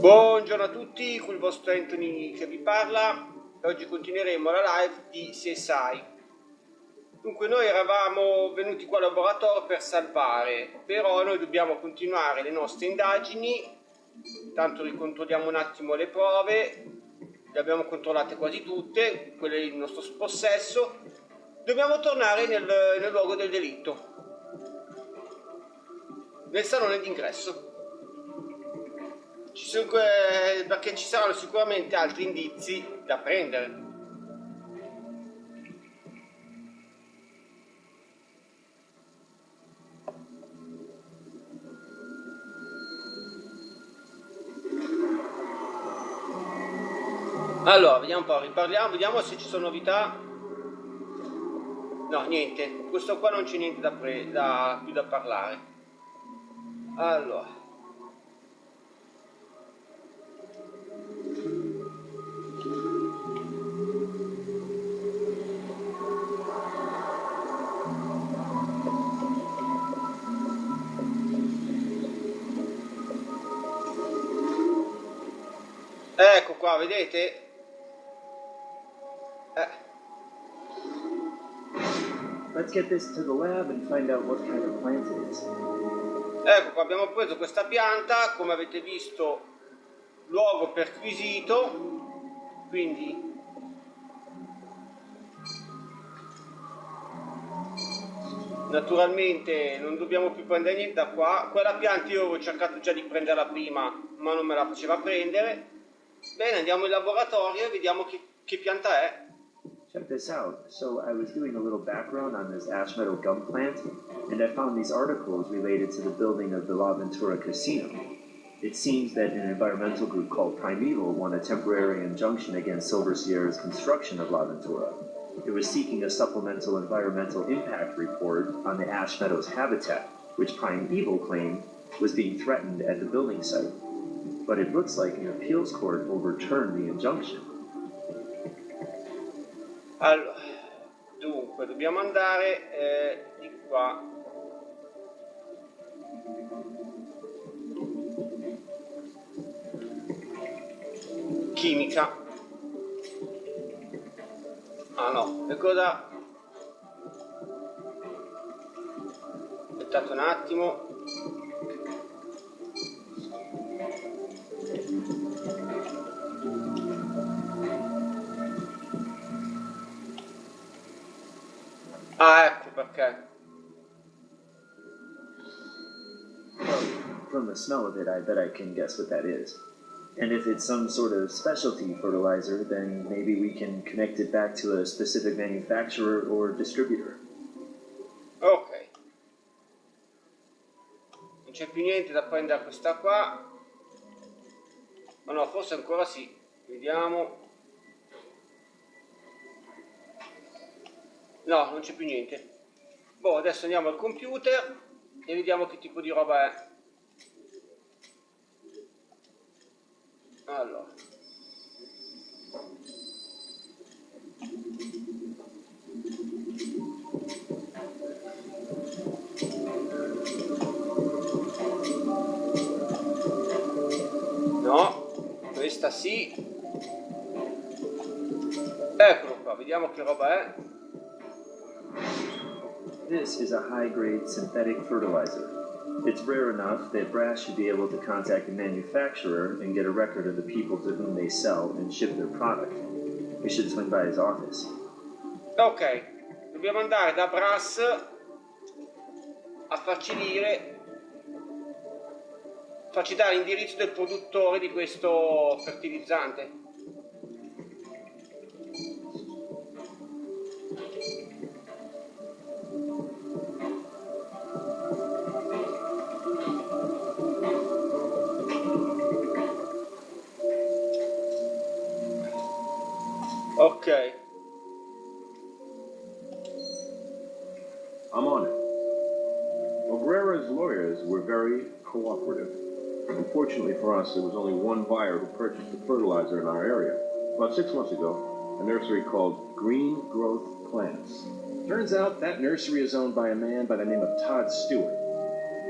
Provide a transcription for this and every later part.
Buongiorno a tutti, qui il vostro Anthony che vi parla. Oggi continueremo la live di CSI. Dunque noi eravamo venuti qua al laboratorio per salvare, però noi dobbiamo continuare le nostre indagini. Intanto ricontrolliamo un attimo le prove, le abbiamo controllate quasi tutte, quelle in nostro possesso. Dobbiamo tornare nel luogo del delitto, nel salone d'ingresso. Perché ci saranno sicuramente altri indizi da prendere. Allora, vediamo un po', riparliamo, vediamo se ci sono novità. No, niente, questo qua non c'è niente più da parlare. Allora. Ecco qua, vedete? Let's get this to the lab and find out what kind of plant it is. Ecco qua, abbiamo preso questa pianta, come avete visto, luogo perquisito, quindi naturalmente non dobbiamo più prendere niente da qua. Quella pianta io avevo cercato già di prenderla prima, ma non me la faceva prendere. Bene, andiamo in laboratorio e vediamo che pianta è. Check this out. So I was doing a little background on this ash meadow gum plant, and I found these articles related to the building of the La Ventura Casino. It seems that an environmental group called Primeval won a temporary injunction against Silver Sierra's construction of La Ventura. It was seeking a supplemental environmental impact report on the ash meadows habitat, which Primeval claimed was being threatened at the building site. But it looks like an appeals court overturned the injunction. Allora, dunque, dobbiamo andare di qua. Chimica. Ah no, e cosa? Aspettate un attimo. Ah, ecco perché. From the smell of it, I bet I can guess what that is. And if it's some sort of specialty fertilizer, then maybe we can connect it back to a specific manufacturer or distributor. Ok. Non c'è più niente da prendere a questa qua. Ma no, forse ancora sì. Vediamo. No, non c'è più niente. Boh, adesso andiamo al computer e vediamo che tipo di roba è. Allora. No, questa sì. Eccolo qua, vediamo che roba è. This is a high-grade synthetic fertilizer. It's rare enough that Brass should be able to contact the manufacturer and get a record of the people to whom they sell and ship their product. We should swing by his office. Ok, dobbiamo andare da Brass a farci dare l'indirizzo del produttore di questo fertilizzante. Ok. I'm on it. Well, Guerrera's lawyers were very cooperative. Unfortunately for us, there was only one buyer who purchased the fertilizer in our area. About 6 months ago, a nursery called Green Growth Plants. Turns out that nursery is owned by a man by the name of Todd Stewart.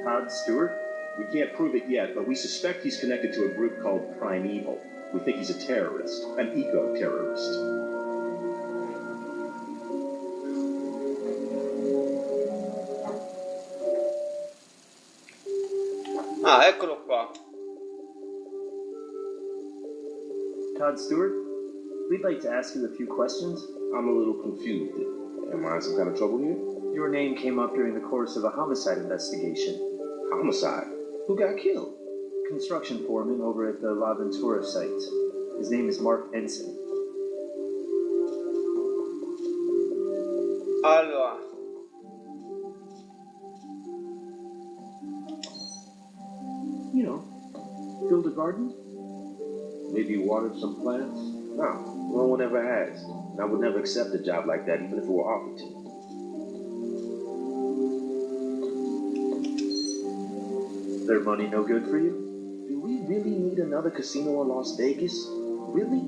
Todd Stewart? We can't prove it yet, but we suspect he's connected to a group called Primeval. We think he's a terrorist, an eco-terrorist. Ah, eccolo qua. Todd Stewart, we'd like to ask you a few questions. I'm a little confused. Am I in some kind of trouble here? Your name came up during the course of a homicide investigation. Homicide? Who got killed? Construction foreman over at the La Ventura site. His name is Mark Ensign. Allora. You know, build a garden? Maybe watered some plants? No, no one ever has. And I would never accept a job like that, even if it were offered to me. Their money no good for you? Do we really need another casino in Las Vegas? Really?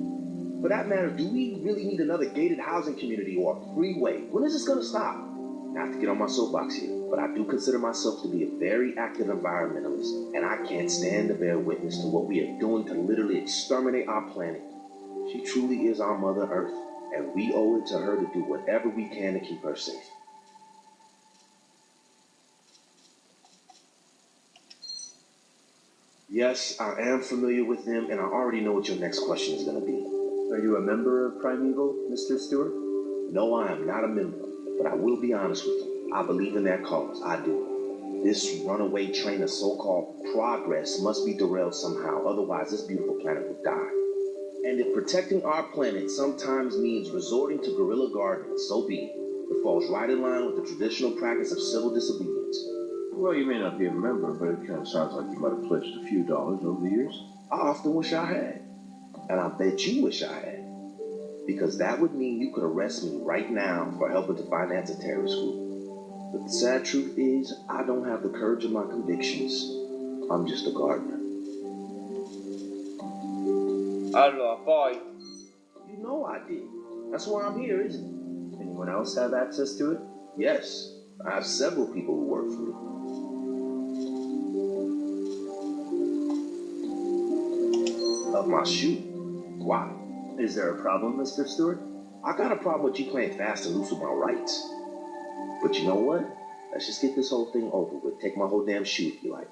For that matter, do we really need another gated housing community or a freeway? When is this going to stop? Not to get on my soapbox here, but I do consider myself to be a very active environmentalist, and I can't stand to bear witness to what we are doing to literally exterminate our planet. She truly is our Mother Earth, and we owe it to her to do whatever we can to keep her safe. Yes, I am familiar with them, and I already know what your next question is going to be. Are you a member of Primeval, Mr. Stewart? No, I am not a member, but I will be honest with you. I believe in their cause. I do. This runaway train of so-called progress must be derailed somehow, otherwise this beautiful planet will die. And if protecting our planet sometimes means resorting to guerrilla gardening, so be it. It falls right in line with the traditional practice of civil disobedience. Well, you may not be a member, but it kind of sounds like you might have pledged a few dollars over the years. I often wish I had. And I bet you wish I had. Because that would mean you could arrest me right now for helping to finance a terrorist group. But the sad truth is, I don't have the courage of my convictions. I'm just a gardener. Allora, poi. You know I did. That's why I'm here, isn't it? Anyone else have access to it? Yes. I have several people who work for me. Of my shoe. Why? Is there a problem, Mr. Stewart? I got a problem with you playing fast and loose with my rights. But you know what? Let's just get this whole thing over with. Take my whole damn shoe if you like.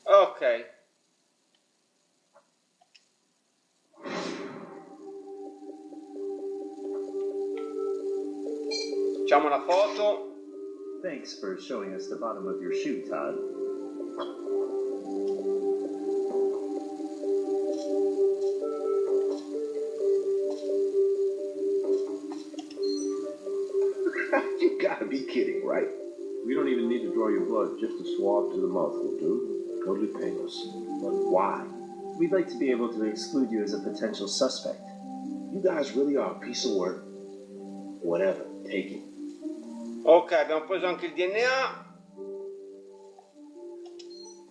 Ok. Facciamo una foto. Thanks for showing us the bottom of your shoe, Todd. You gotta be kidding, right? We don't even need to draw your blood. Just a swab to the mouth will do. Totally painless. But why? We'd like to be able to exclude you as a potential suspect. You guys really are a piece of work. Whatever, take it. Ok, abbiamo preso anche il DNA.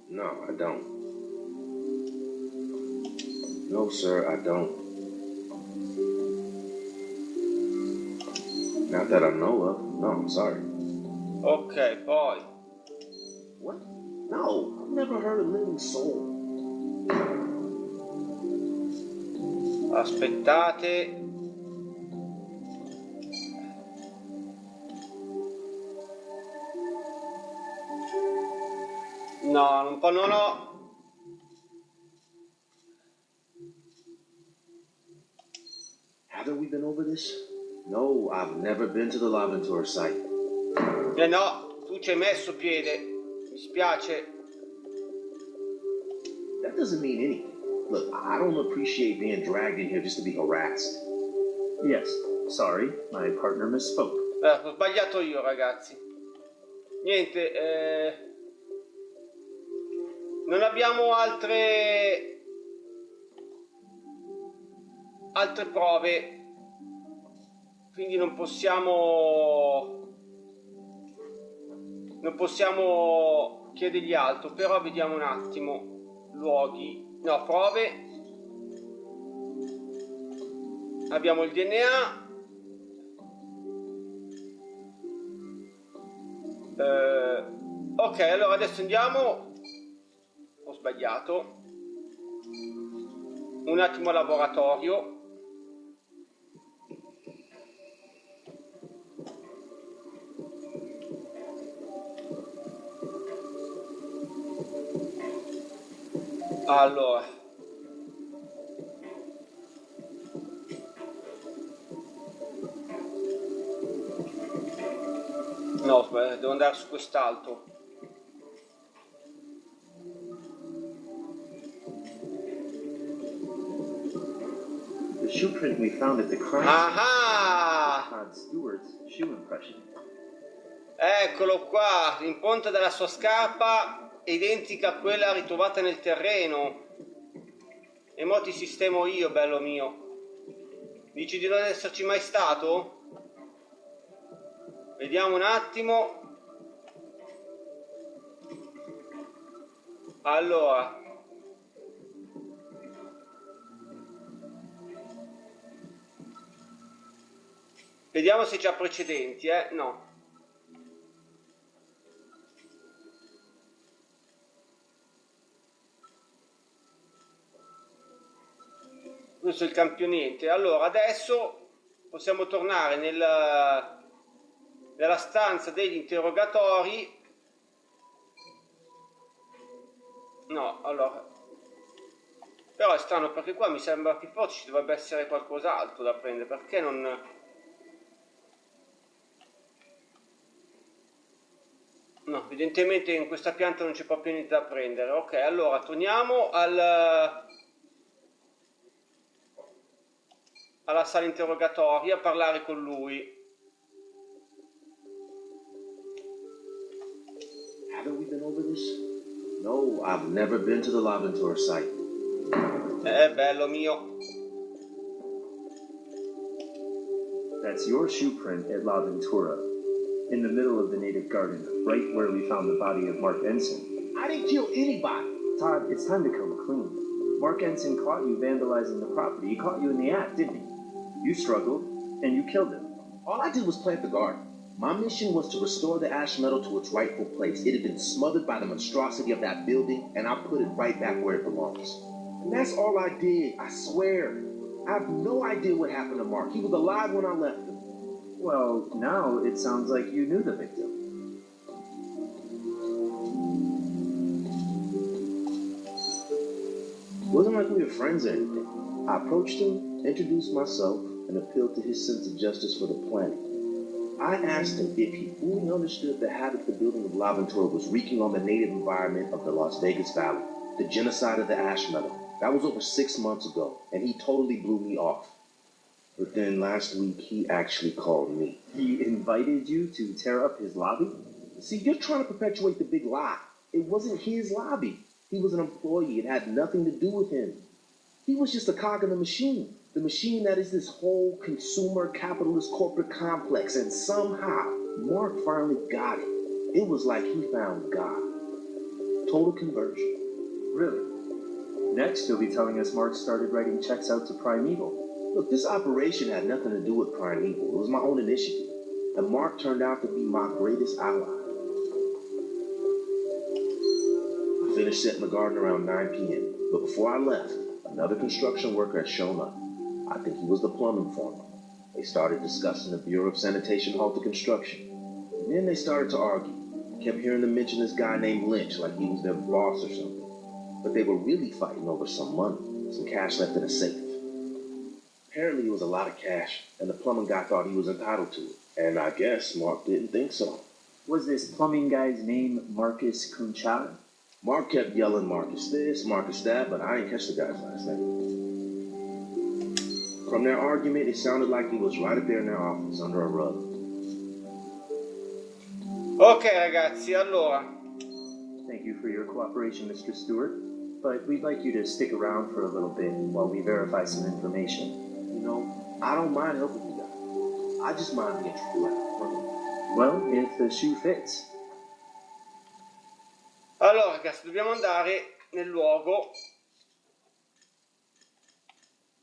No, I don't. No, sir, I don't. Not that I know of. No, I'm sorry. Ok, poi. What? No, I've never heard a living soul. Aspettate. No, un po' non ho. Haven't we been over this? No, I've never been to the La Ventura site. No, tu ci hai messo piede. Mi spiace. That doesn't mean anything. Look, I don't appreciate being dragged in here just to be harassed. Yes, sorry, my partner misspoke. Ho sbagliato io, ragazzi. Niente, non abbiamo altre prove, quindi non possiamo chiedergli altro, però vediamo un attimo. Luoghi, no, prove. Abbiamo il DNA. Ok, allora adesso andiamo sbagliato. Un attimo al laboratorio. Allora, no, devo andare su quest'altro. The shoe print we found at the crime Ah! Todd Stewart's shoe impression. Eccolo qua, l'impronta della sua scarpa è identica a quella ritrovata nel terreno. E mo ti sistemo io, bello mio. Dici di non esserci mai stato? Vediamo un attimo. Allora. Vediamo se c'ha precedenti, no. Questo è il campionente. Allora, adesso possiamo tornare nella stanza degli interrogatori. No, allora. Però è strano perché qua mi sembra che forse ci dovrebbe essere qualcos'altro da prendere. Perché non... No, evidentemente in questa pianta non c'è proprio niente da prendere. Ok, allora torniamo alla sala interrogatori a parlare con lui. Haven't we been over this? No, I've never been to the Laventura site. Bello mio. That's your shoe print at Laventura, in the middle of the native garden, right where we found the body of Mark Ensign. I didn't kill anybody. Todd, it's time to come clean. Mark Ensign caught you vandalizing the property. He caught you in the act, didn't he? You struggled, and you killed him. All I did was plant the garden. My mission was to restore the ash metal to its rightful place. It had been smothered by the monstrosity of that building, and I put it right back where it belongs. And that's all I did, I swear. I have no idea what happened to Mark. He was alive when I left him. Well, now it sounds like you knew the victim. It wasn't like we were friends or anything. I approached him, introduced myself, and appealed to his sense of justice for the planet. I asked him if he fully understood the havoc the building of Laventura was wreaking on the native environment of the Las Vegas Valley, the genocide of the ash metal. That was over 6 months ago, and he totally blew me off. But then last week, he actually called me. He invited you to tear up his lobby? See, you're trying to perpetuate the big lie. It wasn't his lobby. He was an employee. It had nothing to do with him. He was just a cog in the machine that is this whole consumer capitalist corporate complex. And somehow, Mark finally got it. It was like he found God. Total conversion. Really? Next, you'll be telling us Mark started writing checks out to Primeval. Look, this operation had nothing to do with Primeval. It was my own initiative. And Mark turned out to be my greatest ally. I finished setting the garden around 9 p.m. But before I left, another construction worker had shown up. I think he was the plumbing foreman. They started discussing the Bureau of Sanitation halted construction. And then they started to argue. I kept hearing them mention this guy named Lynch like he was their boss or something. But they were really fighting over some money, some cash left in a safe. Apparently it was a lot of cash, and the plumbing guy thought he was entitled to it. And I guess Mark didn't think so. Was this plumbing guy's name Marcus Kunchal? Mark kept yelling Marcus this, Marcus that, but I didn't catch the guy's last name. From their argument, it sounded like he was right up there in their office, under a rug. Ok ragazzi, allora. Thank you for your cooperation, Mr. Stewart. But we'd like you to stick around for a little bit while we verify some information. You know, I don't mind helping you guys. I just mind being treated like a criminal. Well, if the shoe fits. Allora ragazzi, dobbiamo andare nel luogo.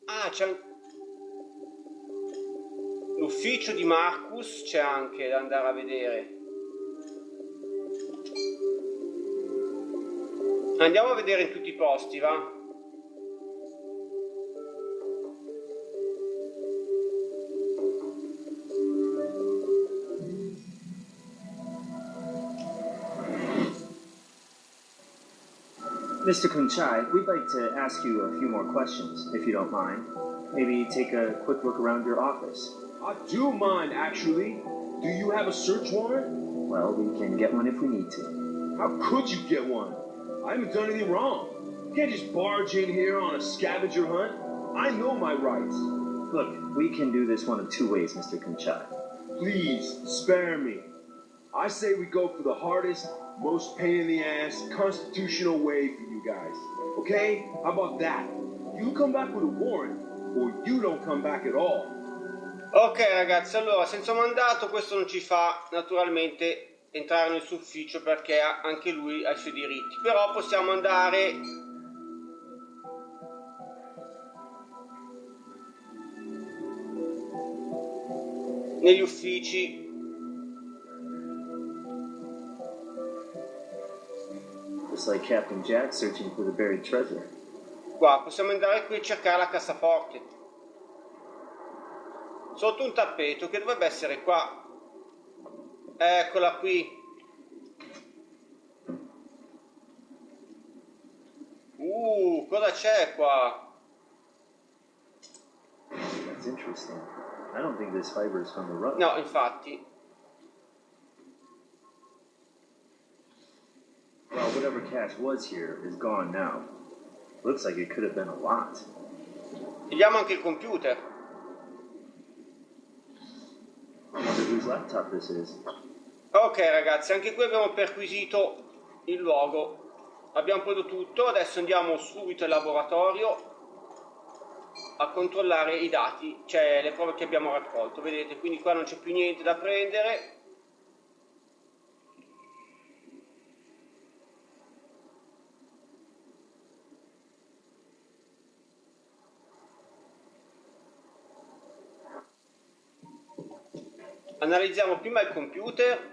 Ah, c'è l'ufficio di Marcus, c'è anche da andare a vedere. Andiamo a vedere in tutti i posti, va? Mr. Kunchai, we'd like to ask you a few more questions, if you don't mind. Maybe take a quick look around your office. I do mind, actually. Do you have a search warrant? Well, we can get one if we need to. How could you get one? I haven't done anything wrong. You can't just barge in here on a scavenger hunt. I know my rights. Look, we can do this one of two ways, Mr. Kunchai. Please, spare me. I say we go for the hardest, most pain-in-the-ass, constitutional way for you guys. Okay? How about that? You come back with a warrant, or you don't come back at all. Ok ragazzi, allora senza mandato questo non ci fa naturalmente entrare nel suo ufficio perché anche lui ha i suoi diritti, però possiamo andare negli uffici. Just like Captain Jack searching for the buried treasure. Qua possiamo andare qui e cercare la cassaforte sotto un tappeto che dovrebbe essere qua. Eccola qui. Cosa c'è qua? That's interesting. I don't think this fiber is from the rug. No, infatti. Well, whatever cash was here is gone now. Looks like it could have been a lot. Vediamo anche il computer. I wonder whose laptop this is. Ok ragazzi, anche qui abbiamo perquisito il luogo. Abbiamo preso tutto, adesso andiamo subito al laboratorio a controllare i dati, cioè le prove che abbiamo raccolto. Vedete, quindi qua non c'è più niente da prendere. Analizziamo prima il computer.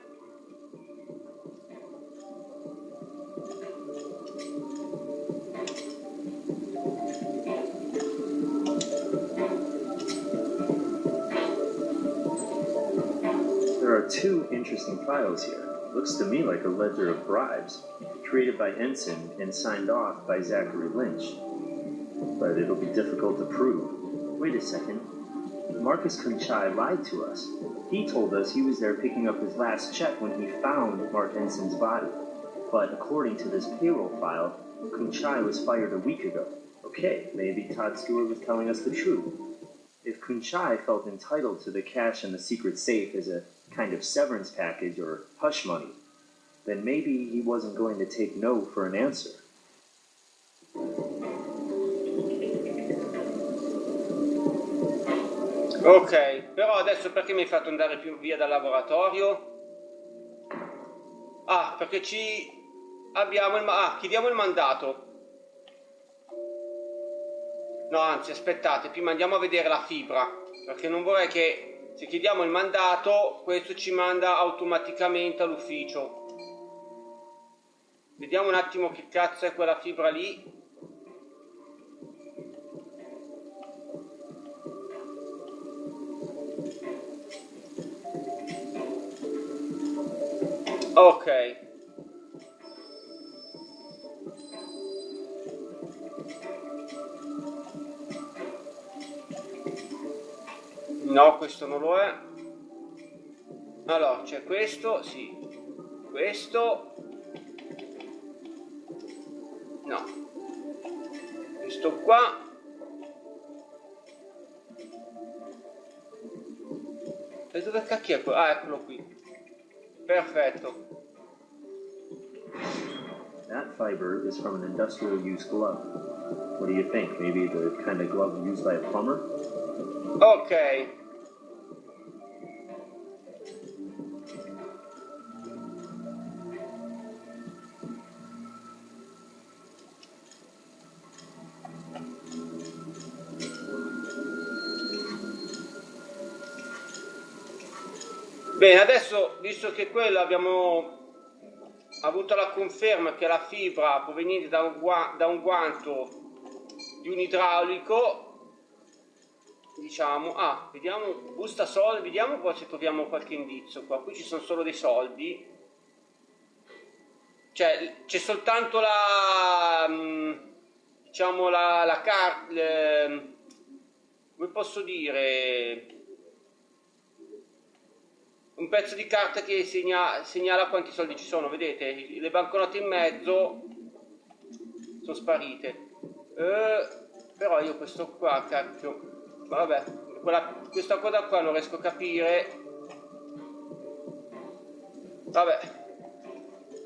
There are two interesting files here. Looks to me like a ledger of bribes, created by Ensign and signed off by Zachary Lynch. But it'll be difficult to prove. Wait a second. Marcus Kunchai lied to us. He told us he was there picking up his last check when he found Mark Ensign's body. But according to this payroll file, Kunchai was fired a week ago. Okay, maybe Todd Stewart was telling us the truth. If Kunchai felt entitled to the cash in the secret safe as a kind of severance package or hush money, then maybe he wasn't going to take no for an answer. Ok, però adesso perché mi hai fatto andare più via dal laboratorio? Ah, perché chiediamo il mandato. No, anzi, aspettate, prima andiamo a vedere la fibra, perché non vorrei che se chiediamo il mandato questo ci manda automaticamente all'ufficio. Vediamo un attimo che cazzo è quella fibra lì. Ok. No, questo non lo è. Allora, c'è questo, sì. Questo. No. Questo qua. E dove cacchio è quello? Ah, eccolo qui. Perfetto. That fiber is from an industrial use glove. What do you think? Maybe the kind of glove used by a plumber? Ok. Bene, adesso, visto che quello abbiamo ha avuto la conferma che la fibra proveniente da un guanto di un idraulico, diciamo, vediamo, busta soldi, vediamo poi se troviamo qualche indizio qua. Qui ci sono solo dei soldi, cioè c'è soltanto la, diciamo, la carta, come posso dire, un pezzo di carta che segnala quanti soldi ci sono, vedete? Le banconote in mezzo sono sparite. Però io questo qua, cacchio, vabbè, questa cosa qua non riesco a capire. Vabbè,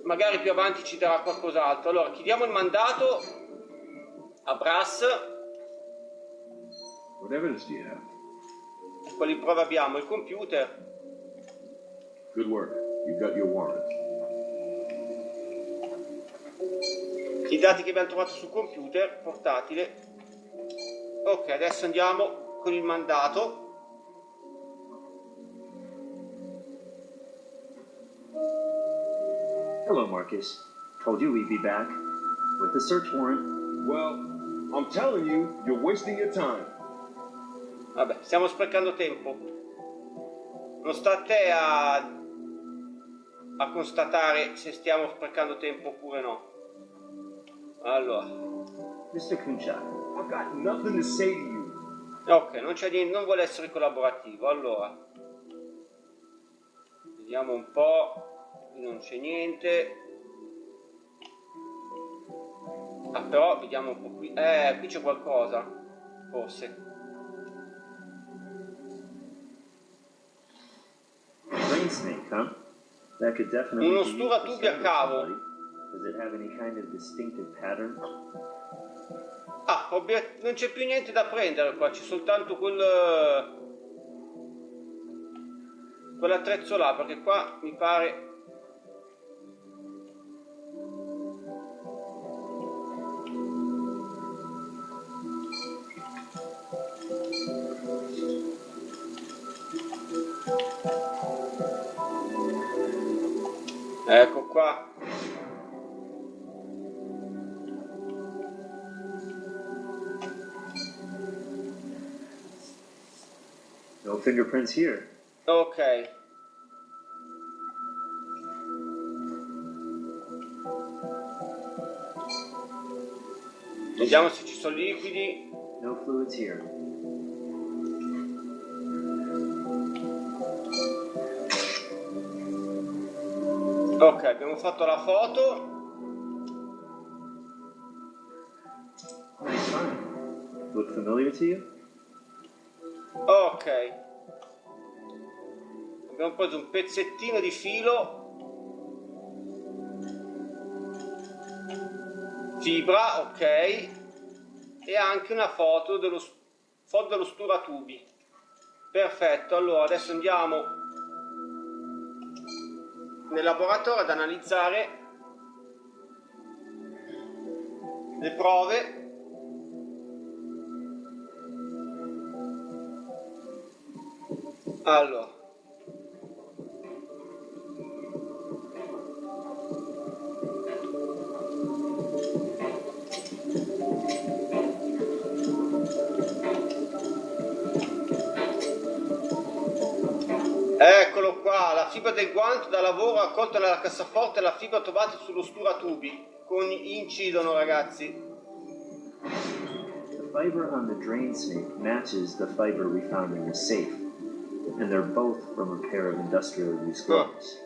magari più avanti ci darà qualcos'altro. Allora, chiediamo il mandato a Brass. What evidence do you have? Quali prove abbiamo? Il computer. Good work. You've got your warrant. I dati che abbiamo trovato sul computer portatile. Ok, adesso andiamo con il mandato. Hello, Marcus. Told you we'd be back. With the search warrant. Well, I'm telling you, you're wasting your time. Vabbè, stiamo sprecando tempo. Non sta a te a constatare se stiamo sprecando tempo oppure no. Allora. Mr. Kunchak. I've got nothing to say to you. Ok, non c'è niente, non vuole essere collaborativo. Allora. Vediamo un po'. Qui non c'è niente. Però vediamo un po' qui. Qui c'è qualcosa. Forse. Brain snake, huh? That could definitely Uno be used stura to tubi a strangle cavo. somebody. Does it have any kind of distinctive pattern? Non c'è più niente da prendere qua, c'è soltanto quell'attrezzo là, perché qua mi pare... Ecco qua. No fingerprints here. Ok. Vediamo se ci sono liquidi. No fluids here. Ok, abbiamo fatto la foto. Nice find. Look familiar to you? Ok. Abbiamo preso un pezzettino di filo. Fibra, ok. E anche una foto dello sturatubi. Perfetto, allora adesso andiamo nel laboratorio ad analizzare le prove. Allora, eccolo qua, la fibra del guanto da lavoro raccolta nella cassaforte e la fibra trovata sullo sturatubi. Incidono, ragazzi. The fiber on the drain snake matches the fiber we found in the safe, and they're both from a pair of industrial use gloves.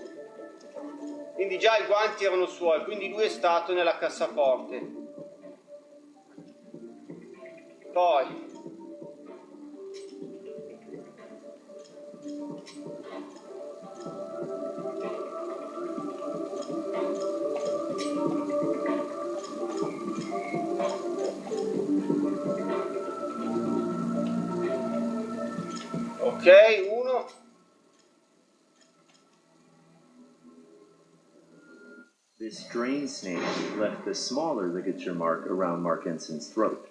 Quindi già i guanti erano suoi, quindi lui è stato nella cassaforte. Poi ok, uno. This drain snake left the smaller ligature mark around Mark Ensign's throat.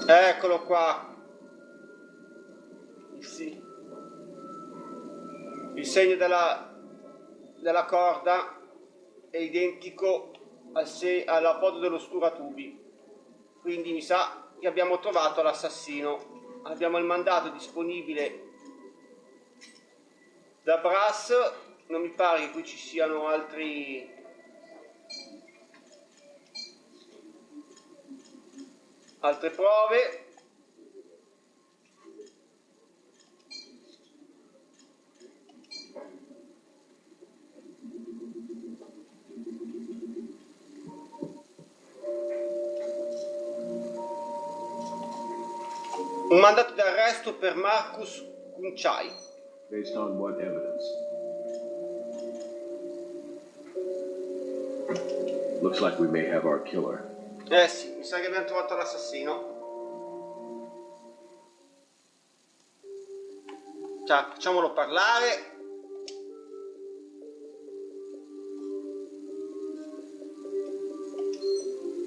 Eccolo qua. Sì. Il segno della corda è identico alla foto dell'oscuratubi, quindi mi sa che abbiamo trovato l'assassino. Abbiamo il mandato disponibile da Brass, non mi pare che qui ci siano altre prove. Un mandato d'arresto per Marcus Kunciai. Based on what evidence? Looks like we may have our killer. Sì, mi sa che abbiamo trovato l'assassino. Cioè, facciamolo parlare.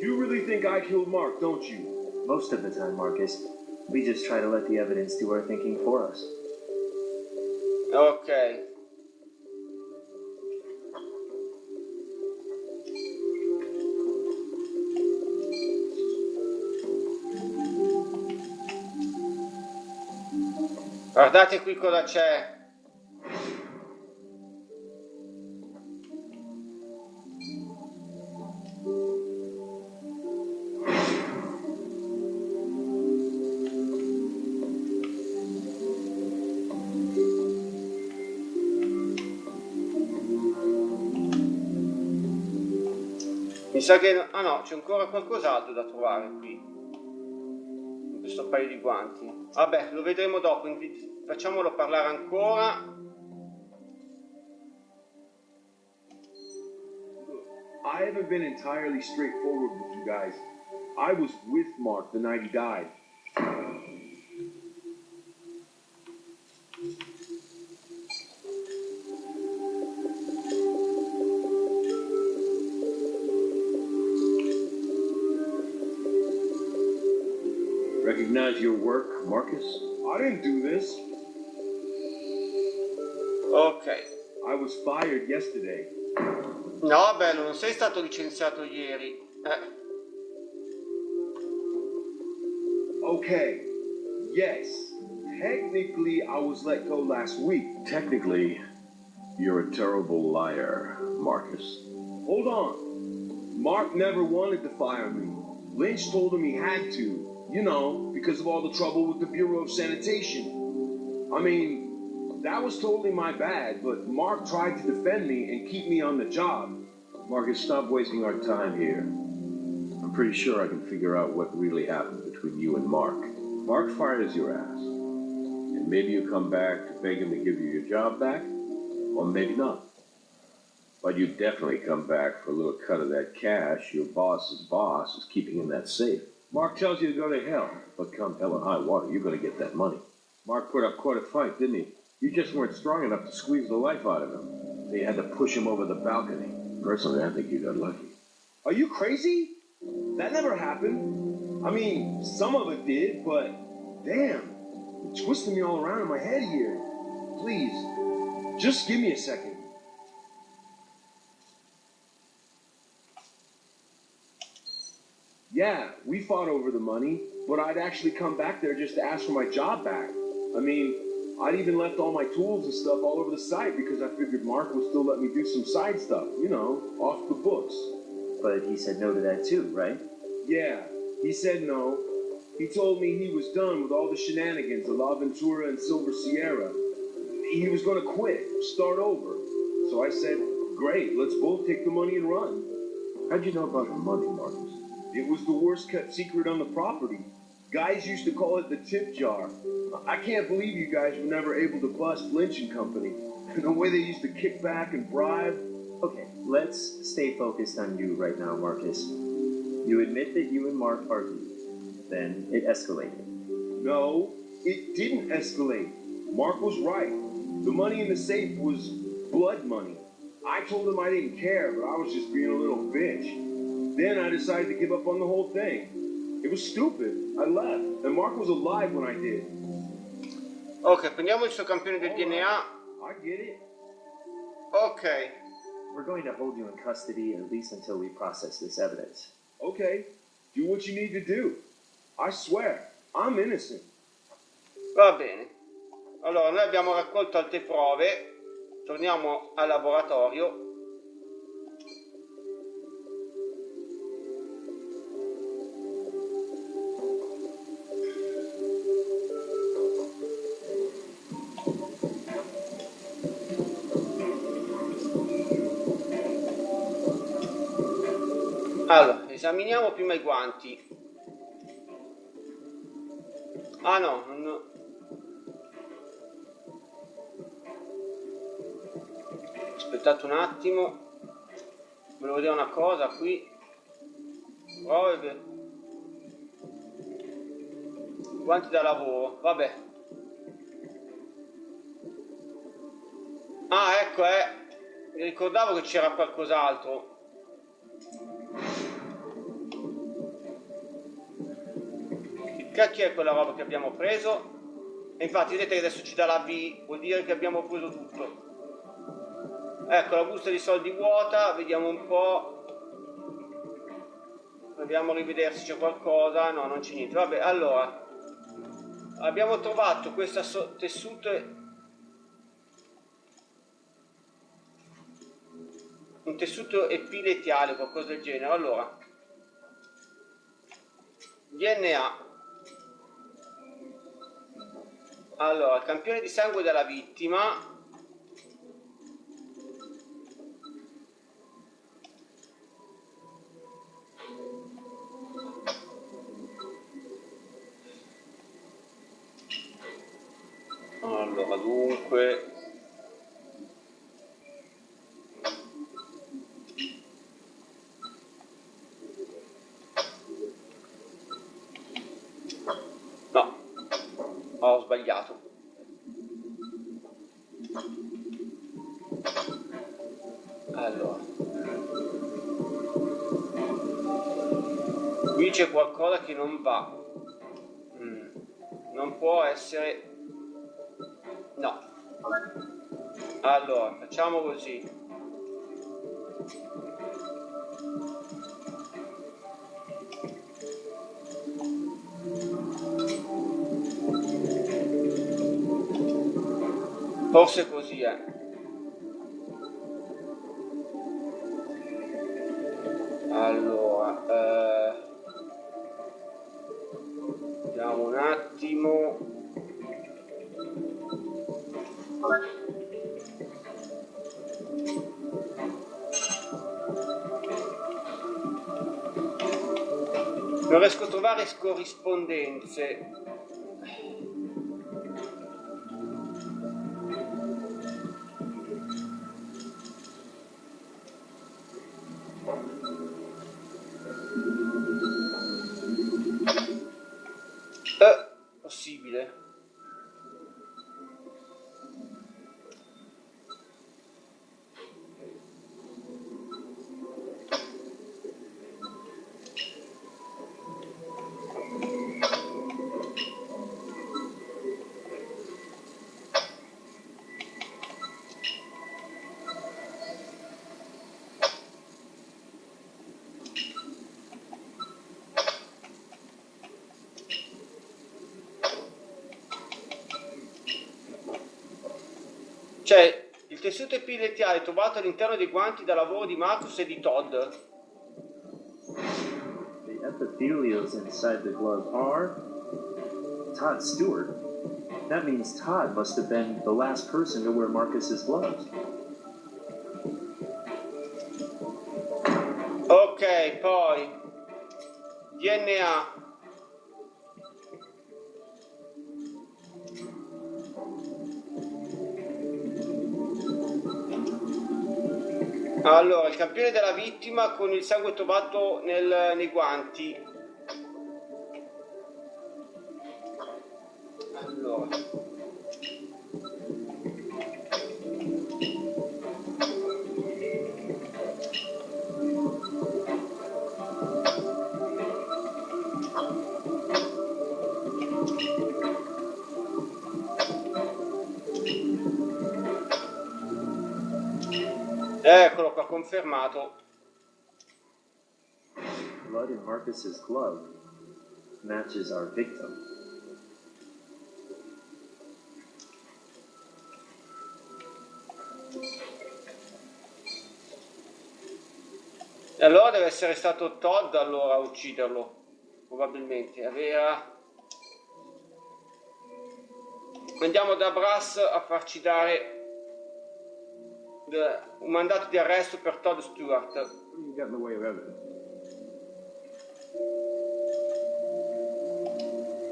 You really think I killed Mark, don't you? Most of the time, Marcus. We just try to let the evidence do our thinking for us. Ok. Guardate qui cosa c'è. Mi sa che... Ah no, c'è ancora qualcos'altro da trovare qui. In questo paio di guanti. Vabbè, lo vedremo dopo. Facciamolo parlare ancora. I haven't been entirely straightforward with you guys. I was with Mark the night he died. Recognize your work, Marcus? I didn't do this. Ok. I was fired yesterday. No, bello, non sei stato licenziato ieri. Okay. Yes. Technically, I was let go last week. Technically, you're a terrible liar, Marcus. Hold on. Mark never wanted to fire me. Lynch told him he had to. You know, because of all the trouble with the Bureau of Sanitation. I mean, that was totally my bad, but Mark tried to defend me and keep me on the job. Marcus, stop wasting our time here. I'm pretty sure I can figure out what really happened between you and Mark. Mark fires your ass. And maybe you come back to beg him to give you your job back, or maybe not. But you definitely come back for a little cut of that cash your boss's boss is keeping in that safe. Mark tells you to go to hell, but come hell or high water, you're going to get that money. Mark put up quite a fight, didn't he? You just weren't strong enough to squeeze the life out of him. They had to push him over the balcony. Personally, I think you got lucky. Are you crazy? That never happened. I mean, some of it did, but damn, you're twisting me all around in my head here. Please, just give me a second. Yeah, we fought over the money, but I'd actually come back there just to ask for my job back. I mean, I'd even left all my tools and stuff all over the site because I figured Mark would still let me do some side stuff, you know, off the books. But he said no to that too, right? Yeah, he said no. He told me he was done with all the shenanigans of La Ventura and Silver Sierra. He was going to quit, start over. So I said, great, let's both take the money and run. How'd you know about the money, Marcus? It was the worst kept secret on the property. Guys used to call it the tip jar. I can't believe you guys were never able to bust Lynch and Company. The way they used to kick back and bribe. Okay, let's stay focused on you right now, Marcus. You admit that you and Mark argued. Then it escalated. No, it didn't escalate. Mark was right. The money in the safe was blood money. I told him I didn't care, but I was just being a little bitch. Then I decided to give up on the whole thing. It was stupid. I left, and Mark was alive when I did. Ok, prendiamo il suo campione del DNA. I get it. Ok. We're going to hold you in custody at least until we process this evidence. Okay, do what you need to do. I swear, I'm innocent. Va bene. Allora, noi abbiamo raccolto altre prove. Torniamo al laboratorio. Allora, esaminiamo prima i guanti. Ah no, aspettate un attimo, volevo vedere una cosa qui. Guanti da lavoro, vabbè. Ah, ecco, mi ricordavo che c'era qualcos'altro. Che cacchio è quella roba che abbiamo preso? E infatti vedete che adesso ci dà la V, vuol dire che abbiamo preso tutto. Ecco, la busta di soldi vuota, vediamo un po'. Proviamo a rivedere se c'è qualcosa. No, non c'è niente. Vabbè, allora. Abbiamo trovato questa tessuto. Un tessuto epiletiale, qualcosa del genere. Allora. DNA. Allora, campione di sangue della vittima. Allora, dunque, no, ho sbagliato. Allora, qui c'è qualcosa che non va. Non può essere. No. Allora, facciamo così. Forse così è. Allora, vediamo un attimo. Non riesco a trovare corrispondenze. Possibile? Cioè, il tessuto epiletiale trovato all'interno dei guanti da lavoro di Marcus e di Todd. The epithelials inside the glove are Todd Stewart. That means Todd must have been the last person to wear Marcus's gloves. Ok, poi DNA. Allora, il campione della vittima con il sangue trovato nei guanti. Allora. Eccolo qua, confermato. Blood in Marcus's glove matches our victim. E allora deve essere stato Todd allora a ucciderlo, probabilmente. Andiamo da Brass a farci dare un mandato di arresto per Todd Stewart. What do you got in the way of evidence?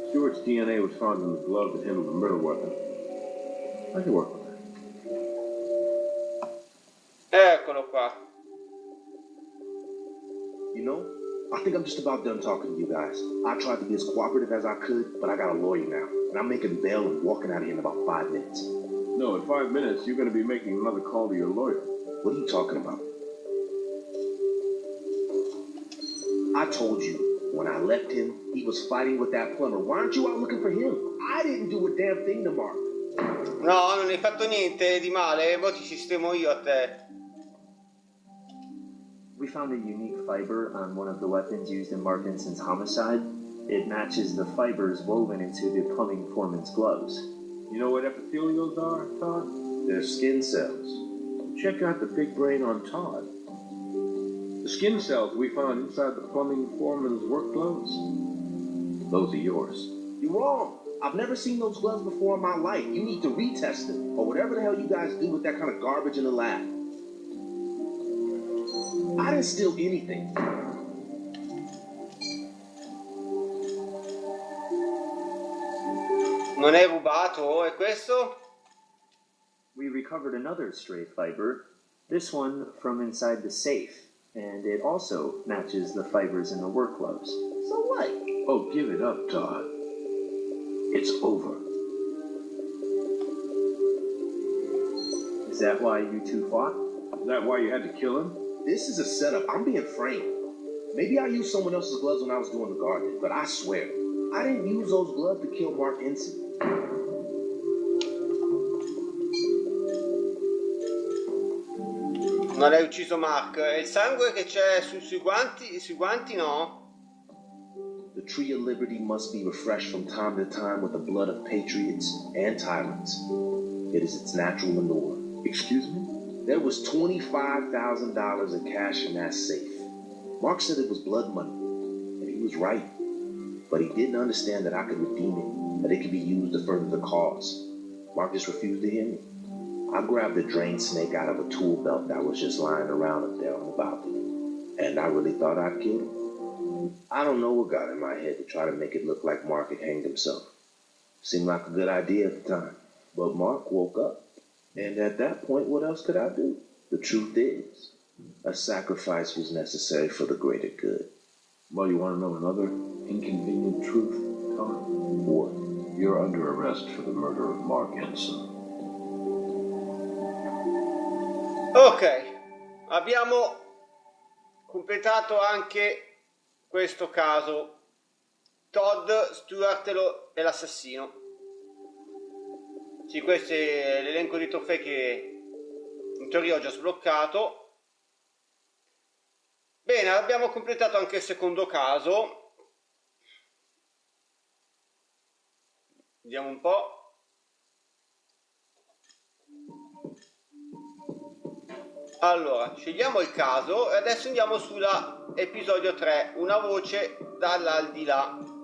Stewart's DNA was found in the glove that handled the murder weapon. I can work with that. Eccolo qua. You know, I think I'm just about done talking to you guys. I tried to be as cooperative as I could, but I got a lawyer now, and I'm making bail and walking out of here in about 5 minutes. No, in 5 minutes, you're going to be making another call to your lawyer. What are you talking about? I told you, when I left him, he was fighting with that plumber. Why aren't you out looking for him? I didn't do a damn thing to Mark. No, non hai fatto niente di male, poi ti sistemo io a te. We found a unique fiber on one of the weapons used in Mark Inson's homicide. It matches the fibers woven into the plumbing foreman's gloves. You know what epithelials are, Todd? They're skin cells. Check out the big brain on Todd. The skin cells we found inside the plumbing foreman's work gloves, those are yours. You're wrong. I've never seen those gloves before in my life. You need to retest them, or whatever the hell you guys do with that kind of garbage in the lab. I didn't steal anything. Non hai rubato, è questo? We recovered another stray fiber, this one from inside the safe, and it also matches the fibers in the work gloves. So what? Oh, give it up, Todd. It's over. Is that why you two fought? Is that why you had to kill him? This is a setup. I'm being framed. Maybe I used someone else's gloves when I was doing the gardening, but I swear, I didn't use those gloves to kill Mark Ensign. Non hai ucciso Mark. E il sangue che c'è sui guanti no? The tree of liberty must be refreshed from time to time with the blood of patriots and tyrants. It is its natural manure. Excuse me? There was $25,000 in cash in that safe. Mark said it was blood money, and he was right. But he didn't understand that I could redeem it, that it could be used to further the cause. Mark just refused to hear me. I grabbed the drain snake out of a tool belt that was just lying around up there on the balcony, and I really thought I'd killed him. I don't know what got in my head to try to make it look like Mark had hanged himself. Seemed like a good idea at the time, but Mark woke up. And at that point, what else could I do? The truth is, a sacrifice was necessary for the greater good. Well, you want to know another inconvenient truth, Todd? What? You're under arrest for the murder of Mark Ensign. Ok, abbiamo completato anche questo caso. Todd Stewart è l'assassino. Sì, questo è l'elenco di trofei che in teoria ho già sbloccato. Bene, abbiamo completato anche il secondo caso. Vediamo un po'. Allora, scegliamo il caso e adesso andiamo sulla episodio 3, una voce dall'aldilà.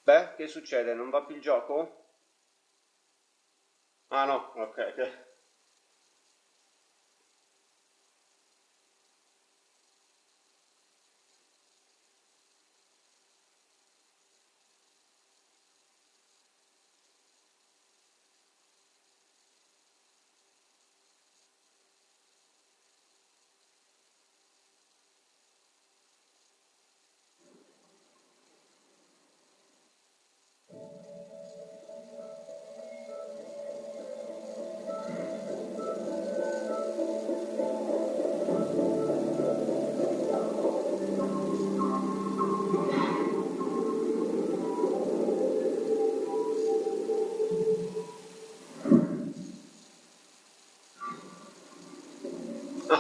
Beh, che succede? Non va più il gioco? Ah no, ok.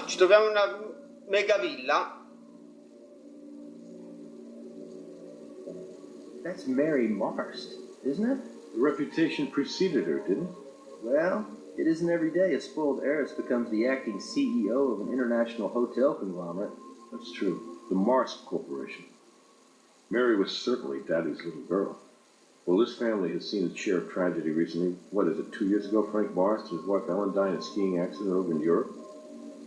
ci troviamo in una mega villa. That's Mary Marst, isn't it? The reputation preceded her, didn't it? Well, it isn't every day a spoiled heiress becomes the acting CEO of an international hotel conglomerate. That's true. The Marst Corporation. Mary was certainly Daddy's little girl. Well, this family has seen its share of tragedy recently. What is it, 2 years ago, Frank Marst and his wife Ellen died in a skiing accident over in Europe?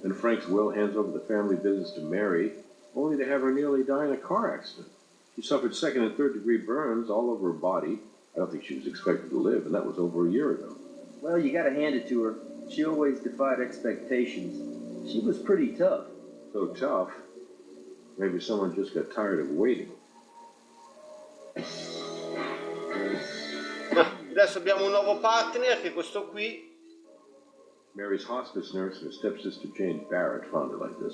Then Frank's will hands over the family business to Mary, only to have her nearly die in a car accident. She suffered second and third degree burns all over her body. I don't think she was expected to live, and that was over a year ago. Well, you gotta hand it to her. She always defied expectations. She was pretty tough. So tough, maybe someone just got tired of waiting. Adesso abbiamo un nuovo partner, che è questo qui. Mary's hospice nurse and her stepsister Jane Barrett found her like this.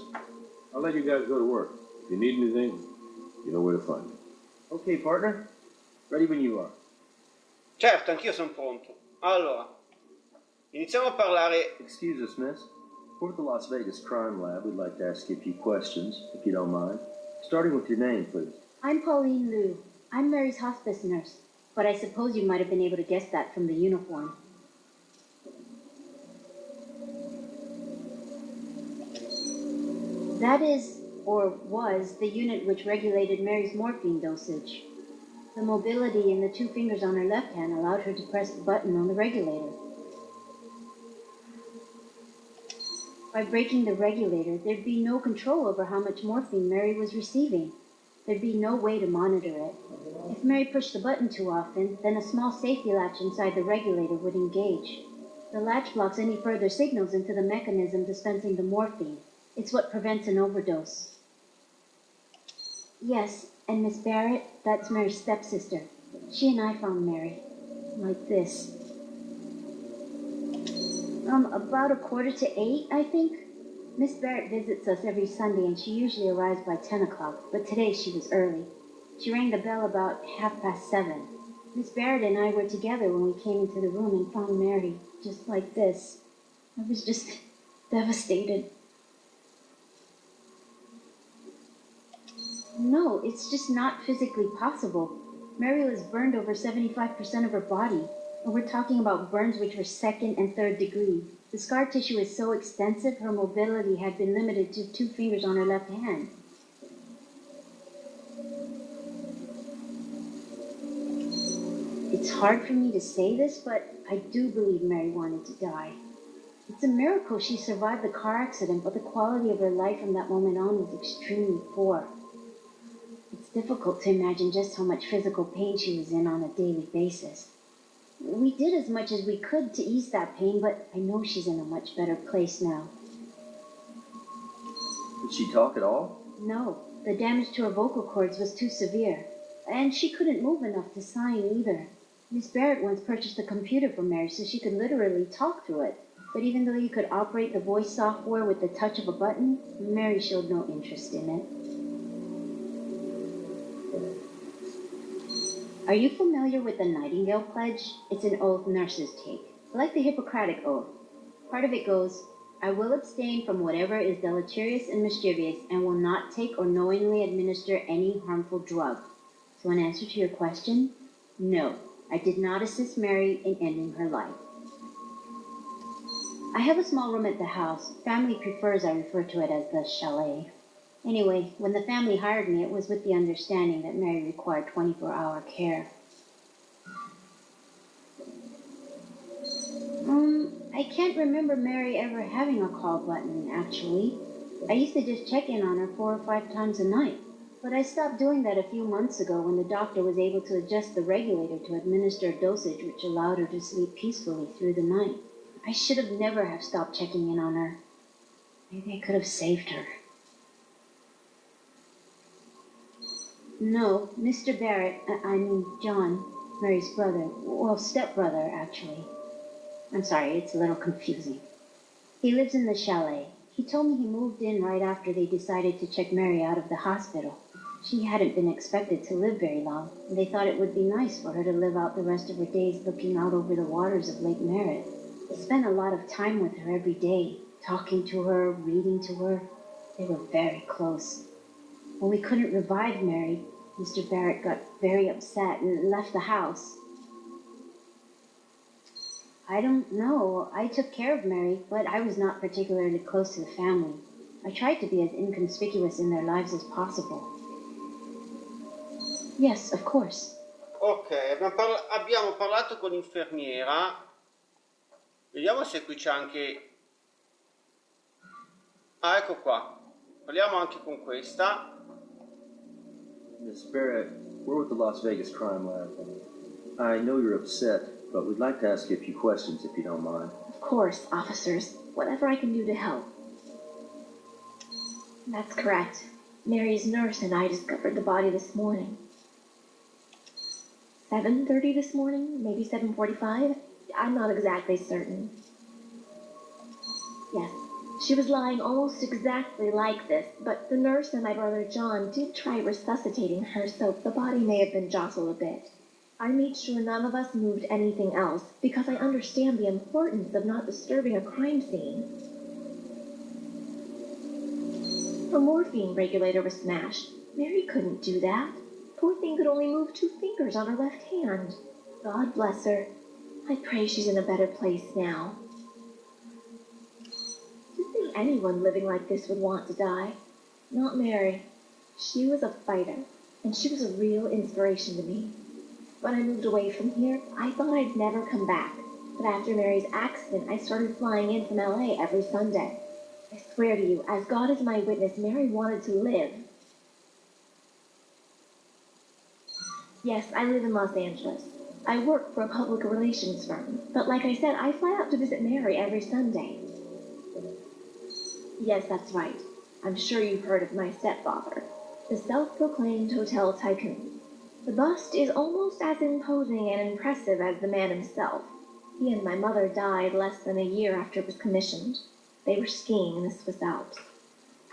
I'll let you guys go to work. If you need anything, you know where to find me. Okay, partner. Ready when you are. Certo, anch'io sono pronto. Allora, iniziamo a parlare. Excuse us, miss. For the Las Vegas Crime Lab, we'd like to ask you a few questions, if you don't mind. Starting with your name, please. I'm Pauline Liu. I'm Mary's hospice nurse, but I suppose you might have been able to guess that from the uniform. That is, or was, the unit which regulated Mary's morphine dosage. The mobility in the two fingers on her left hand allowed her to press the button on the regulator. By breaking the regulator, there'd be no control over how much morphine Mary was receiving. There'd be no way to monitor it. If Mary pushed the button too often, then a small safety latch inside the regulator would engage. The latch blocks any further signals into the mechanism dispensing the morphine. It's what prevents an overdose. Yes, and Miss Barrett, that's Mary's stepsister. She and I found Mary. Like this. About 7:45, I think. Miss Barrett visits us every Sunday, and she usually arrives by 10 o'clock, but today she was early. She rang the bell about 7:30. Miss Barrett and I were together when we came into the room and found Mary, just like this. I was just devastated. No, it's just not physically possible. Mary was burned over 75% of her body, and we're talking about burns which were second and third degree. The scar tissue is so extensive, her mobility had been limited to 2 fingers on her left hand. It's hard for me to say this, but I do believe Mary wanted to die. It's a miracle she survived the car accident, but the quality of her life from that moment on was extremely poor. It's difficult to imagine just how much physical pain she was in on a daily basis. We did as much as we could to ease that pain, but I know she's in a much better place now. Did she talk at all? No, the damage to her vocal cords was too severe, and she couldn't move enough to sign either. Miss Barrett once purchased a computer for Mary so she could literally talk through it, but even though you could operate the voice software with the touch of a button, Mary showed no interest in it. Are you familiar with the Nightingale Pledge? It's an oath nurses take, like the Hippocratic Oath. Part of it goes, I will abstain from whatever is deleterious and mischievous and will not take or knowingly administer any harmful drug. So in answer to your question, no, I did not assist Mary in ending her life. I have a small room at the house. Family prefers I refer to it as the chalet. Anyway, when the family hired me, it was with the understanding that Mary required 24-hour care. I can't remember Mary ever having a call button, actually. I used to just check in on her 4 or 5 times a night. But I stopped doing that a few months ago when the doctor was able to adjust the regulator to administer a dosage which allowed her to sleep peacefully through the night. I should have never have stopped checking in on her. Maybe I could have saved her. No, Mr. Barrett, John, Mary's brother, well, stepbrother, actually. I'm sorry, it's a little confusing. He lives in the chalet. He told me he moved in right after they decided to check Mary out of the hospital. She hadn't been expected to live very long, and they thought it would be nice for her to live out the rest of her days looking out over the waters of Lake Merritt. He spent a lot of time with her every day, talking to her, reading to her. They were very close. When we couldn't revive Mary, Mr. Barrett got very upset and left the house. I don't know. I took care of Mary, but I was not particularly close to the family. I tried to be as inconspicuous in their lives as possible. Yes, of course. Ok, abbiamo parlato con l'infermiera. Vediamo se qui c'è anche... Ah, ecco qua. Parliamo anche con questa. Miss Barrett, we're with the Las Vegas Crime Lab. I know you're upset, but we'd like to ask you a few questions if you don't mind. Of course, officers. Whatever I can do to help. That's correct. Mary's nurse and I discovered the body this morning. 7:30 this morning? Maybe 7:45? I'm not exactly certain. Yes, she was lying almost exactly like this, but the nurse and my brother John did try resuscitating her, so the body may have been jostled a bit. I made sure none of us moved anything else, because I understand the importance of not disturbing a crime scene. Her morphine regulator was smashed. Mary couldn't do that. Poor thing could only move 2 fingers on her left hand. God bless her. I pray she's in a better place now. Do you think anyone living like this would want to die? Not Mary. She was a fighter, and she was a real inspiration to me. When I moved away from here, I thought I'd never come back. But after Mary's accident, I started flying in from LA every Sunday. I swear to you, as God is my witness, Mary wanted to live. Yes, I live in Los Angeles. I work for a public relations firm, but like I said, I fly out to visit Mary every Sunday. Yes, that's right. I'm sure you've heard of my stepfather, the self-proclaimed hotel tycoon. The bust is almost as imposing and impressive as the man himself. He and my mother died less than a year after it was commissioned. They were skiing in the Swiss Alps.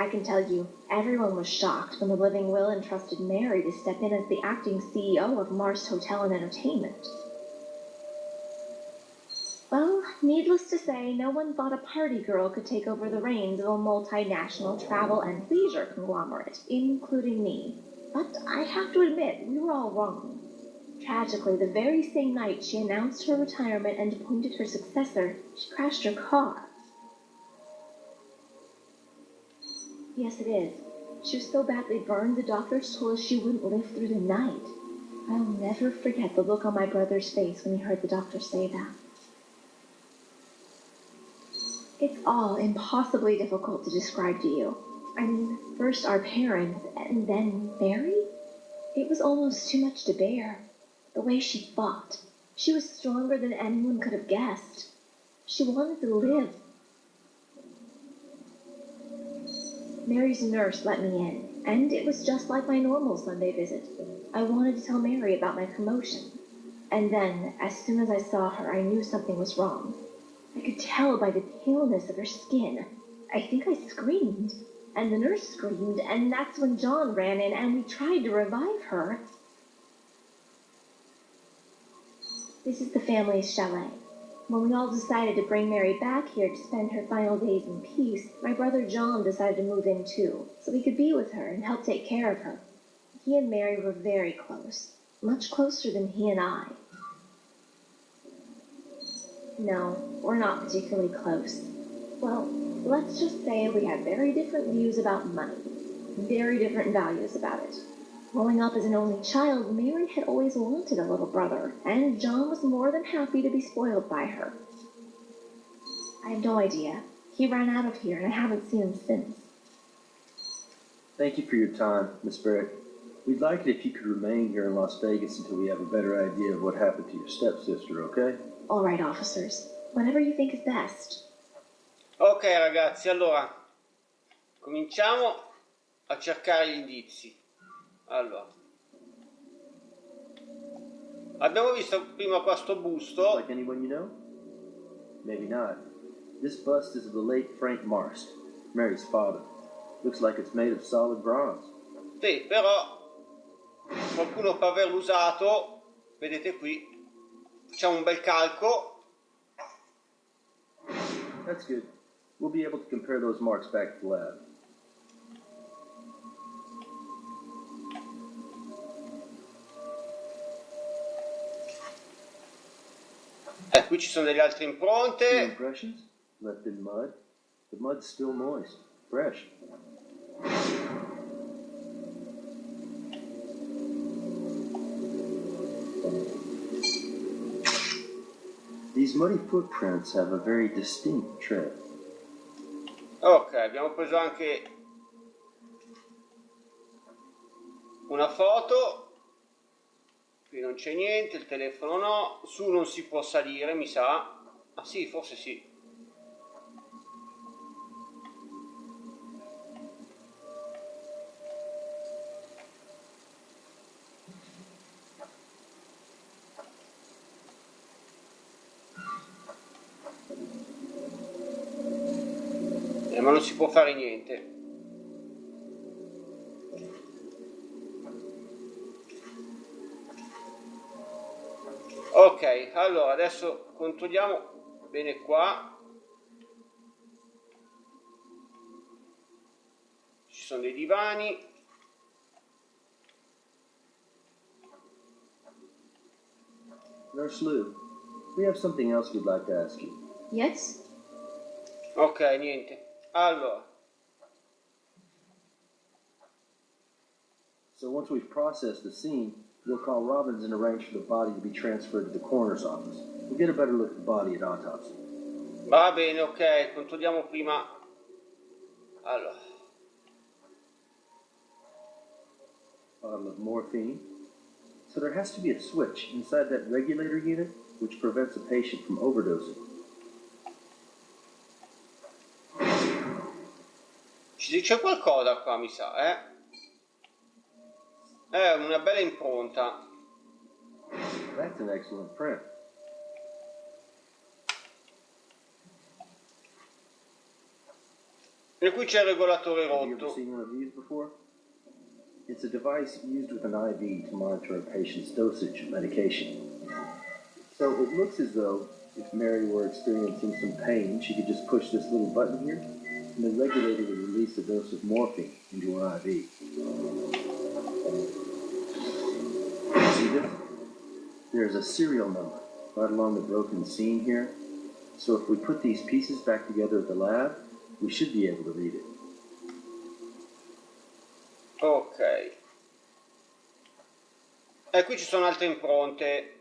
I can tell you, everyone was shocked when the living will entrusted Mary to step in as the acting CEO of Mars Hotel and Entertainment. Well, needless to say, no one thought a party girl could take over the reins of a multinational travel and leisure conglomerate, including me. But I have to admit, we were all wrong. Tragically, the very same night she announced her retirement and appointed her successor, she crashed her car. Yes, it is. She was so badly burned, the doctors told us she wouldn't live through the night. I'll never forget the look on my brother's face when he heard the doctor say that. It's all impossibly difficult to describe to you. I mean, first our parents, and then Mary? It was almost too much to bear. The way she fought. She was stronger than anyone could have guessed. She wanted to live. Mary's nurse let me in, and it was just like my normal Sunday visit. I wanted to tell Mary about my promotion. And then, as soon as I saw her, I knew something was wrong. I could tell by the paleness of her skin. I think I screamed, and the nurse screamed, and that's when John ran in, and we tried to revive her. This is the family's chalet. When we all decided to bring Mary back here to spend her final days in peace, my brother John decided to move in too, so we could be with her and help take care of her. He and Mary were very close, much closer than he and I. No, we're not particularly close. Well, let's just say we have very different views about money, very different values about it. Growing up as an only child, Mary had always wanted a little brother, and John was more than happy to be spoiled by her. I have no idea. He ran out of here, and I haven't seen him since. Thank you for your time, Miss Barrett. We'd like it if you could remain here in Las Vegas until we have a better idea of what happened to your stepsister, okay? All right, officers. Whatever you think is best. Ok ragazzi, allora cominciamo a cercare gli indizi. Allora, abbiamo visto prima questo busto. Like anyone you know? Maybe not. This bust is of the late Frank Marst, Mary's father. Looks like it's made of solid bronze. Sì, però qualcuno può averlo usato. Vedete qui, facciamo un bel calco. That's good. We'll be able to compare those marks back to the lab. Qui ci sono delle altre Two impronte. impressions left in mud. The mud's still moist, fresh. These muddy footprints have a very distinct tread. Ok, abbiamo preso anche una foto. Qui non c'è niente, il telefono no, su non si può salire, mi sa. Ah sì, forse sì. Ma non si può fare niente. Ok, allora adesso controlliamo bene qua. Ci sono dei divani. Nurse Lou, we have something else we'd like to ask you. Yes? Ok, niente. Allora, So once we've processed the scene, we'll call Robbins and arrange for the body to be transferred to the coroner's office. We'll get a better look at the body at autopsy. va bene, ok, controlliamo prima. Allora, Bottle of morphine. So there has to be a switch inside that regulator unit which prevents a patient from overdosing. ci dice qualcosa qua, mi sa, eh? Una bella impronta. That's an excellent print. E qui c'è il regolatore Have you ever rotto. seen one of these before? It's a device used with an IV to monitor a patient's dosage of medication. So it looks as though if Mary were experiencing some pain, she could just push this little button here, and the regulator would release a dose of morphine into her IV. See this? There's a serial number right along the broken seam here. So if we put these pieces back together at the lab, we should be able to read it. Ok. E qui ci sono altre impronte.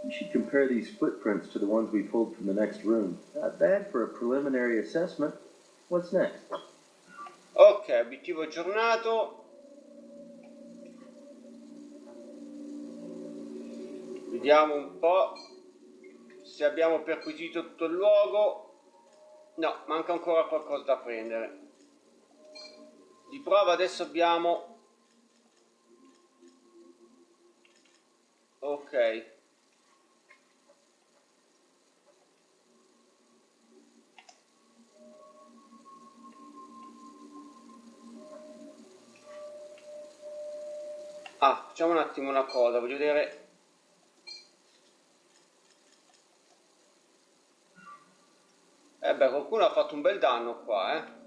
You should compare these footprints to the ones we pulled from the next room. Not bad for a preliminary assessment. What's next? Ok, obiettivo aggiornato. Vediamo un po' se abbiamo perquisito tutto il luogo. No, manca ancora qualcosa da prendere. Di prova adesso abbiamo... Ok. Ah, facciamo un attimo una cosa, voglio vedere... beh, qualcuno ha fatto un bel danno qua, eh.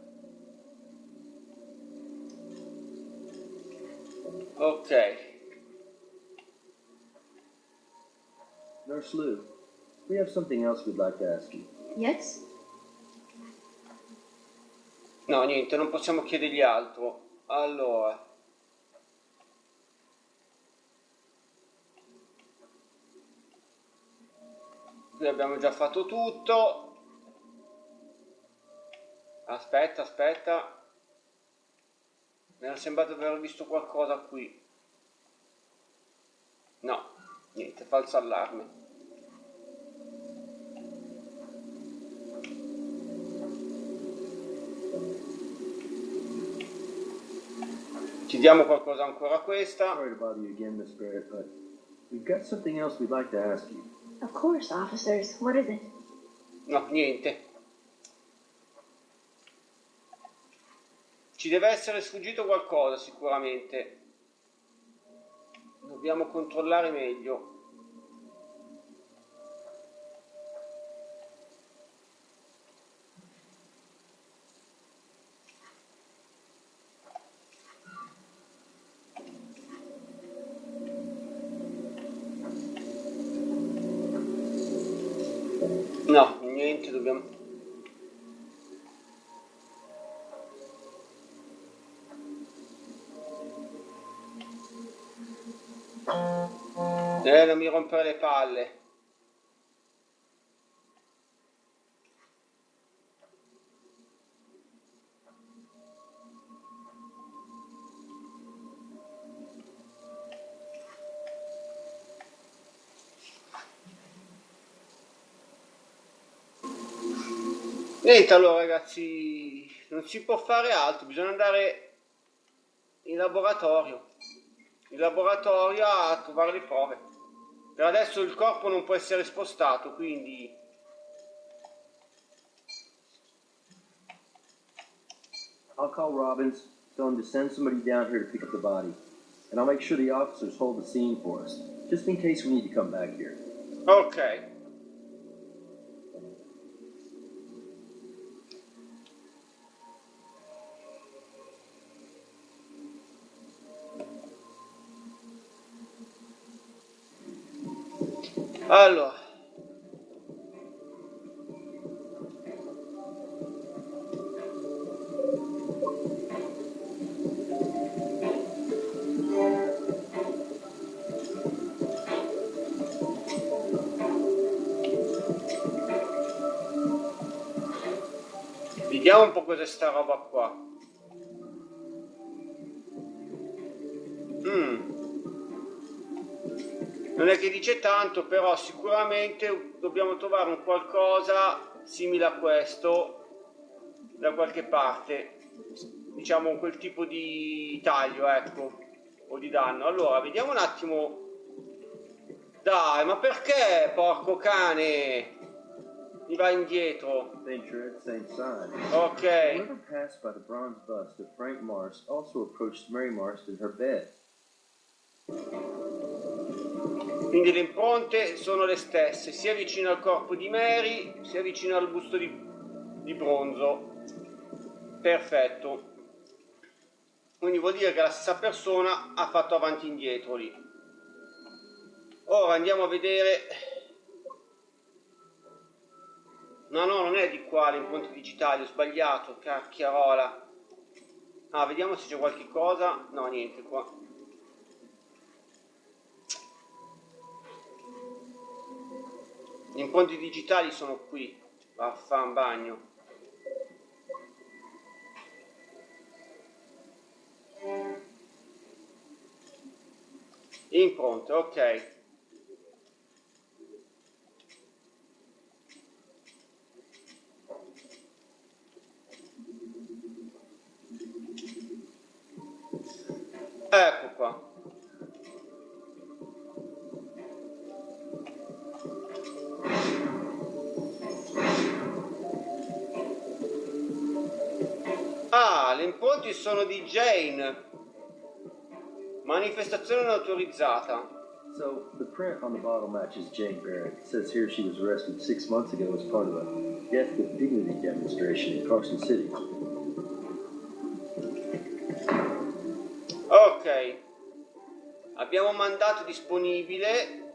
Ok. Nurse Lou, we have something else we'd like to ask you. Yes? No, niente, non possiamo chiedergli altro. Allora... Qui abbiamo già fatto tutto. Aspetta, aspetta. Mi era sembrato di aver visto qualcosa qui. No, niente, falso allarme. Chiediamo qualcosa ancora a questa. Sorry to bother you again, Miss Barrett, but we've got something else we'd like to ask you. Of course, officers. What is it? No, niente. Ci deve essere sfuggito qualcosa sicuramente. Dobbiamo controllare meglio. No, niente, dobbiamo... non mi rompere le palle. Niente, allora ragazzi, non si può fare altro, bisogna andare in laboratorio a trovare le prove. Per adesso il corpo non può essere spostato, quindi I'll call Robbins, tell him to send somebody down here to pick up the body, and I'll make sure the officers hold the scene for us, just in case we need to come back here. ok. Allora, vediamo un po' cos'è sta roba qua. Non è che dice tanto, però sicuramente dobbiamo trovare un qualcosa simile a questo da qualche parte, diciamo quel tipo di taglio, ecco, o di danno. Allora, vediamo un attimo. Dai, ma perché, porco cane? Mi va indietro. Venture at the same side. Ok. Whoever passed by the bronze bust of Frank Mars also approached Mary Mars in her bed. Quindi le impronte sono le stesse, sia vicino al corpo di Mary, sia vicino al busto di bronzo. Perfetto. Quindi vuol dire che la stessa persona ha fatto avanti e indietro lì. Ora andiamo a vedere. No, non è di qua le impronte digitali, ho sbagliato, cacchiarola. Ah, vediamo se c'è qualche cosa. No, niente qua. Gli impronte digitali sono qui. Vaffanbagno. Impronte, ok. Ecco qua. Ah, le impronte sono di Jane. Manifestazione non autorizzata. So, the print on the bottle matches Jane Barrett. It says here she was arrested 6 months ago as part of a Death with Dignity demonstration in Carson City. Ok. Abbiamo un mandato disponibile.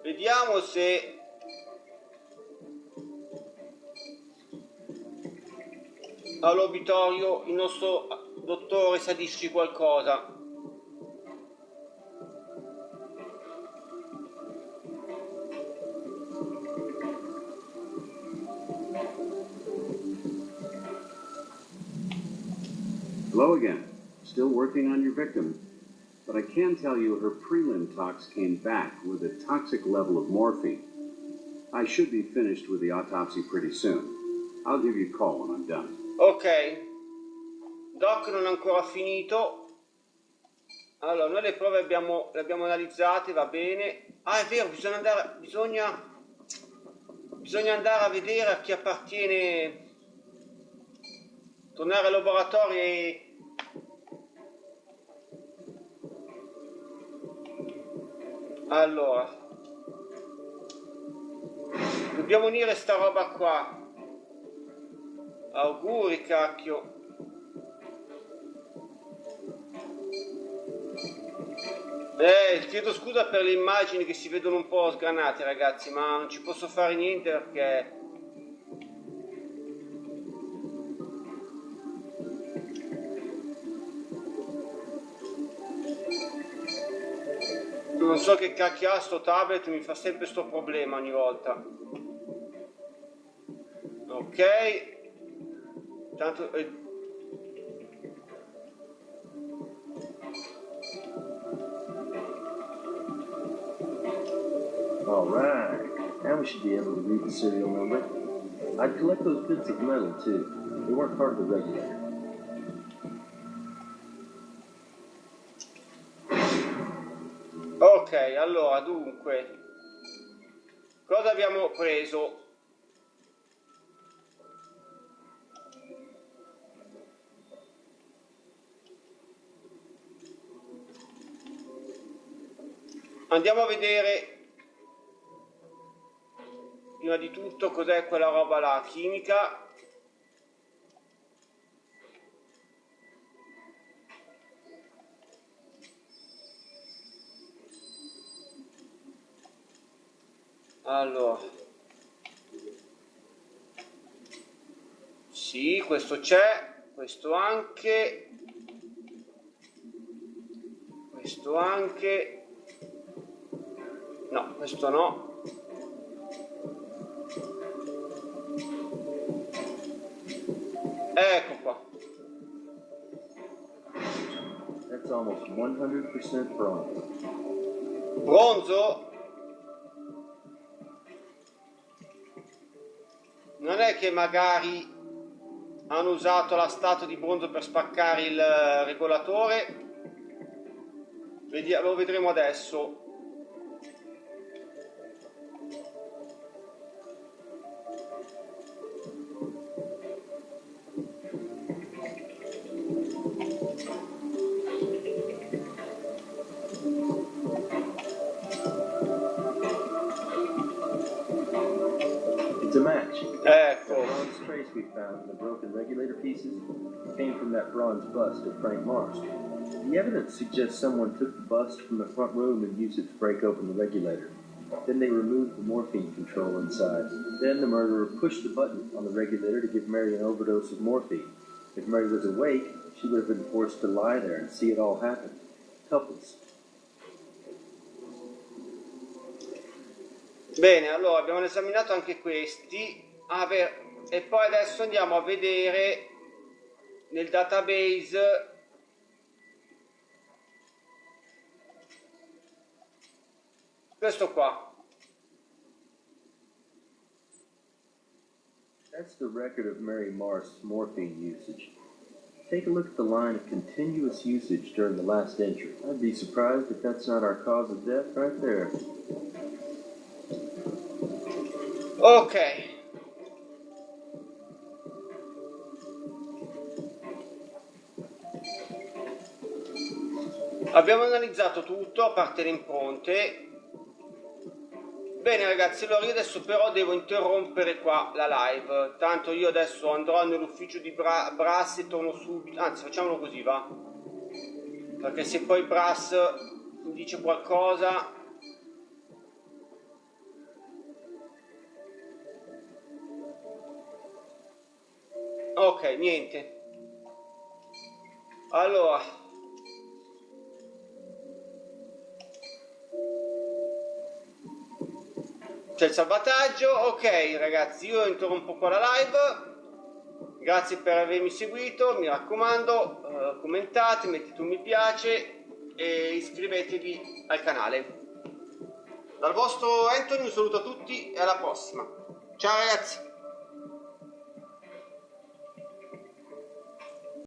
Vediamo se... all'obitorio il nostro dottore sa dirci qualcosa. Hello again. Still working on your victim. But I can tell you her prelim tox came back with a toxic level of morphine. I should be finished with the autopsy pretty soon. I'll give you a call when I'm done. Ok. Doc non ha ancora finito. Allora, noi le prove le abbiamo analizzate, va bene. Ah, è vero, bisogna andare a vedere a chi appartiene. Tornare al laboratorio Allora, dobbiamo unire sta roba qua. Auguri, cacchio. Chiedo scusa per le immagini che si vedono un po' sgranate, ragazzi, ma non ci posso fare niente perché non so che cacchio ha sto tablet, mi fa sempre sto problema ogni volta. Ok, tanto Alright, now we should be able to read the serial number. I'd collect those bits of metal too. They weren't part of the regulator. ok, allora, dunque, cosa abbiamo preso? Andiamo a vedere prima di tutto cos'è quella roba là, chimica. Allora, sì, questo c'è, questo anche, no, questo no. Ecco qua. That's almost 100% bronze. Bronzo? Non è che magari hanno usato la statua di bronzo per spaccare il regolatore? Lo vedremo adesso. It's a match. Ecco. The bronze trace we found in the broken regulator pieces came from that bronze bust of Frank Marsh. The evidence suggests someone took the bust from the front room and used it to break open the regulator. Then they removed the morphine control inside. Then the murderer pushed the button on the regulator to give Mary an overdose of morphine. If Mary was awake, she would have been forced to lie there and see it all happen. Helpless. Bene, allora abbiamo esaminato anche questi. E poi adesso andiamo a vedere nel database questo qua. That's the record of Mary Marsh's morphine usage. Take a look at the line of continuous usage during the last entry. I'd be surprised if that's not our cause of death right there. Ok. Abbiamo analizzato tutto, a parte le impronte. Bene ragazzi, allora io adesso però devo interrompere qua la live. Tanto io adesso andrò nell'ufficio di Brass e torno subito. Anzi, facciamolo così, va? Perché se poi Brass mi dice qualcosa... Ok, niente. Allora, c'è il salvataggio. Ok ragazzi, io interrompo qua la live. Grazie per avermi seguito, mi raccomando, commentate, mettete un mi piace e iscrivetevi al canale. Dal vostro Anthony un saluto a tutti e alla prossima. Ciao ragazzi.